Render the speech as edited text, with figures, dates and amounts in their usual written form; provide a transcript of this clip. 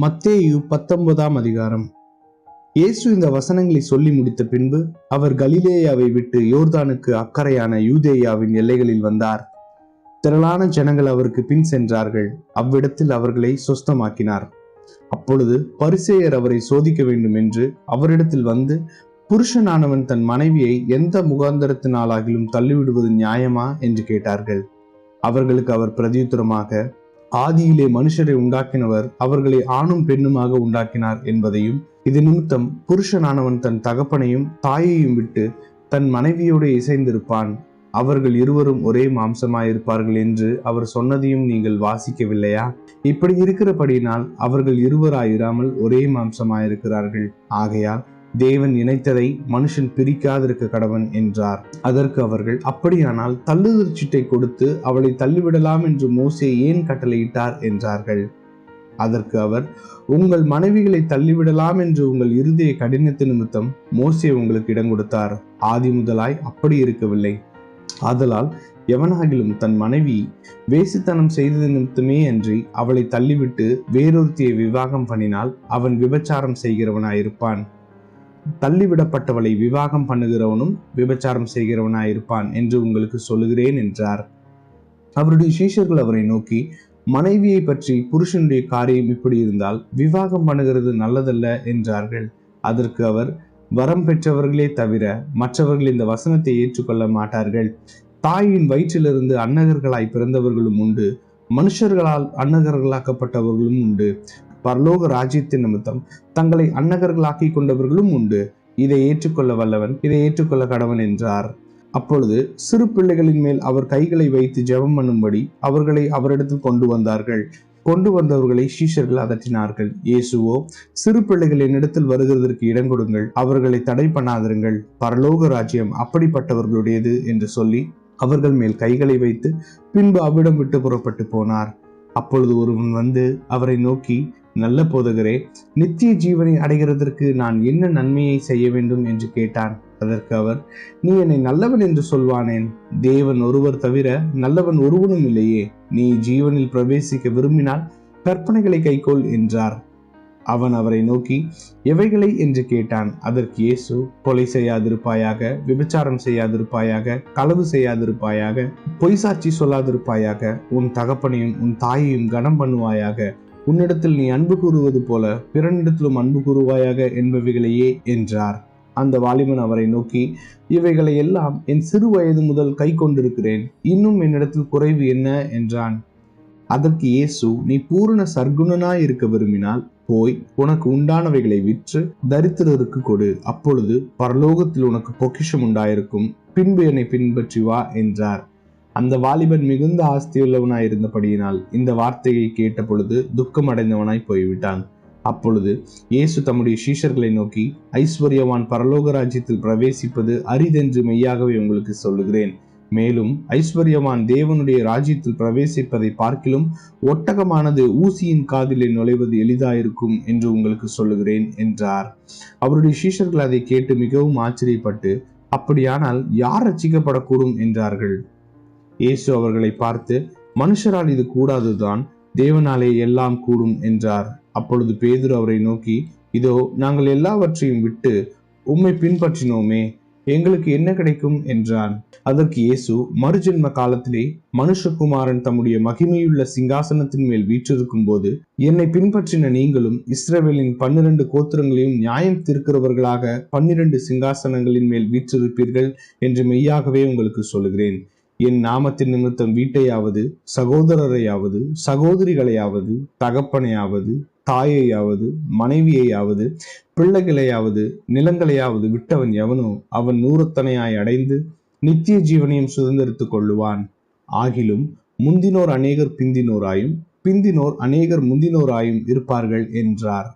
மத்தேயு 19ஆம் அதிகாரம். இயேசு இந்த வசனங்களை சொல்லி முடித்த பின்பு அவர் கலிலேயாவை விட்டு யோர்தானுக்கு அக்கறையான யூதேயாவின் எல்லைகளில் வந்தார். திரளான ஜனங்கள் அவருக்கு பின் சென்றார்கள். அவ்விடத்தில் அவர்களை சொஸ்தமாக்கினார். அப்பொழுது பரிசேயர் அவரை சோதிக்க வேண்டும் என்று அவரிடத்தில் வந்து, புருஷனானவன் தன் மனைவியை எந்த முகாந்தரத்தினாலாகிலும் தள்ளிவிடுவது நியாயமா என்று கேட்டார்கள். அவர்களுக்கு அவர் பிரதியுத்தரமாக, ஆதியிலே மனுஷரை உண்டாக்கினவர் அவர்களை ஆணும் பெண்ணுமாக உண்டாக்கினார் என்பதையும், இது நிமித்தம் புருஷனானவன் தன் தகப்பனையும் தாயையும் விட்டு தன் மனைவியோடு இசைந்திருப்பான், அவர்கள் இருவரும் ஒரே மாம்சமாயிருப்பார்கள் என்று அவர் சொன்னதையும் நீங்கள் வாசிக்கவில்லையா? இப்படி இருக்கிறபடியினால் அவர்கள் இருவராயிராமல் ஒரே மாம்சமாயிருக்கிறார்கள். ஆகையால் தேவன் இணைத்ததை மனுஷன் பிரிக்காதிருக்க கடவன் என்றார். அதற்கு அவர்கள், அப்படியானால் தள்ளுதற் சீட்டை கொடுத்து அவளை தள்ளிவிடலாம் என்று மோசே ஏன் கட்டளையிட்டார் என்றார்கள். அதற்கு அவர், உங்கள் மனைவிகளை தள்ளிவிடலாம் என்று உங்கள் இருதய கடினத்து நிமித்தம் மோசே உங்களுக்கு இடம் கொடுத்தார். ஆதி முதலாய் அப்படி இருக்கவில்லை. ஆதலால் எவனாகிலும் தன் மனைவி வேசித்தனம் செய்தது நிமித்தமே அன்றி அவளை தள்ளிவிட்டு வேறொருத்தியை விவாகம் பண்ணினால் அவன் விபச்சாரம் செய்கிறவனாயிருப்பான். தள்ளிவிடப்பட்டவளை விவாகம் பண்ணுகிறவனும் விபச்சாரம் செய்கிறவனாயிருப்பான் என்று உங்களுக்கு சொல்லுகிறேன் என்றார். அவருடைய சீஷர்கள் அவரை நோக்கி, மனைவியை பற்றி புருஷனுடைய காரியம் இப்படி இருந்தால் விவாகம் பண்ணுகிறது நல்லதல்ல என்றார்கள். அதற்கு அவர், வரம் பெற்றவர்களே தவிர மற்றவர்கள் இந்த வசனத்தை ஏற்றுக்கொள்ள மாட்டார்கள். தாயின் வயிற்றிலிருந்து அன்னகர்களாய் பிறந்தவர்களும் உண்டு, மனுஷர்களால் அன்னகர்களாக்கப்பட்டவர்களும் உண்டு. பரலோக ராஜ்யத்தின் நிமித்தம் தங்களை அன்னகர்களாக்கி கொண்டவர்களும் உண்டு. இதை ஏற்றுக்கொள்ள வல்லவன் இதை ஏற்றுக்கொள்ள கடவன் என்றார். அப்பொழுது சிறு பிள்ளைகளின் மேல் அவர் கைகளை வைத்து ஜெபம் பண்ணும்படி அவர்களை அவரிடத்தில் கொண்டு வந்தார்கள். கொண்டு வந்தவர்களை சீஷர்கள் அதட்டினார்கள். இயேசுவோ, சிறு பிள்ளைகள் என்னிடத்தில் வருகிறதற்கு இடம் கொடுங்கள், அவர்களை தடை பண்ணாதிருங்கள், பரலோக ராஜ்யம் அப்படிப்பட்டவர்களுடையது என்று சொல்லி அவர்கள் மேல் கைகளை வைத்து பின்பு அவ்விடம் விட்டு புறப்பட்டு போனார். அப்பொழுது ஒருவன் வந்து அவரை நோக்கி, நல்ல போதகரே, நித்திய ஜீவனை அடைகிறதற்கு நான் என்ன நன்மையை செய்ய வேண்டும் என்று கேட்டான். அதற்கு அவர், நீ என்னை நல்லவன் என்று சொல்வானேன்? தேவன் ஒருவர் தவிர நல்லவன் ஒருவனும் இல்லையே. நீ ஜீவனில் பிரவேசிக்க விரும்பினால் கற்பனைகளை கைக்கொள் என்றார். அவன் அவரை நோக்கி, எவைகளை என்று கேட்டான். அதற்கு இயேசு, கொலை செய்யாதிருப்பாயாக, விபச்சாரம் செய்யாதிருப்பாயாக, களவு செய்யாதிருப்பாயாக, பொய் சாட்சி சொல்லாதிருப்பாயாக, உன் தகப்பனையும் உன் தாயையும் கனம் பண்ணுவாயாக, உன்னிடத்தில் நீ அன்பு கூறுவது போல பிறனிடத்திலும் அன்பு கூறுவாயாக என்பவைகளையே என்றார். அந்த வாலிபன் அவரை நோக்கி, இவைகளை எல்லாம் என் சிறு வயது முதல் கை கொண்டிருக்கிறேன், இன்னும் என்னிடத்தில் குறைவு என்ன என்றான். அதற்கு இயேசு, நீ பூரண சர்க்குணனாய் இருக்க விரும்பினால் போய் உனக்கு உண்டானவைகளை விற்று தரித்திரருக்கு கொடு, அப்பொழுது பரலோகத்தில் உனக்கு பொக்கிஷம் உண்டாயிருக்கும், பின்பு என்னை பின்பற்றி வா என்றார். அந்த வாலிபன் மிகுந்த ஆஸ்தியுள்ளவனாய் இருந்தபடியினால் இந்த வார்த்தையை கேட்ட பொழுது துக்கம் அடைந்தவனாய் போய்விட்டான். அப்பொழுது இயேசு தம்முடைய சீஷர்களை நோக்கி, ஐஸ்வர்யவான் பரலோக ராஜ்யத்தில் பிரவேசிப்பது அரிதென்று மெய்யாகவே உங்களுக்கு சொல்லுகிறேன். மேலும் ஐஸ்வர்யவான் தேவனுடைய ராஜ்யத்தில் பிரவேசிப்பதை பார்க்கிலும் ஒட்டகமானது ஊசியின் காதிலே நுழைவது எளிதாயிருக்கும் என்று உங்களுக்கு சொல்லுகிறேன் என்றார். அவருடைய சீஷர்கள் அதை கேட்டு மிகவும் ஆச்சரியப்பட்டு, அப்படியானால் யார் ரட்சிக்கப்படக்கூடும் என்றார்கள். இயேசு அவர்களை பார்த்து, மனுஷரால் இது கூடாதுதான், தேவனாலே எல்லாம் கூடும் என்றார். அப்பொழுது பேதுரு அவரை நோக்கி, இதோ நாங்கள் எல்லாவற்றையும் விட்டு உம்மை பின்பற்றினோமே, எங்களுக்கு என்ன கிடைக்கும் என்றான். அதற்கு இயேசு, மறுஜென்ம காலத்திலே மனுஷகுமாரன் தம்முடைய மகிமையுள்ள சிங்காசனத்தின் மேல் வீற்றிருக்கும் போது என்னை பின்பற்றின நீங்களும் இஸ்ரவேலின் 12 கோத்திரங்களையும் நியாயம் தீர்க்கிறவர்களாக 12 சிங்காசனங்களின் மேல் வீற்றிருப்பீர்கள் என்று மெய்யாகவே உங்களுக்கு சொல்லுகிறேன். என் நாமத்தின் நிமித்தம் வீட்டையாவது, சகோதரரையாவது, சகோதரிகளையாவது, தகப்பனையாவது, தாயையாவது, மனைவியையாவது, பிள்ளைகளையாவது, நிலங்களையாவது விட்டவன் எவனோ அவன் 100 அடைந்து நித்திய ஜீவனையும் சுதந்திரித்துக் கொள்ளுவான். ஆகிலும் முந்தினோர் அநேகர் பிந்தினோராயும், பிந்தினோர் அநேகர் முந்தினோராயும் இருப்பார்கள் என்றார்.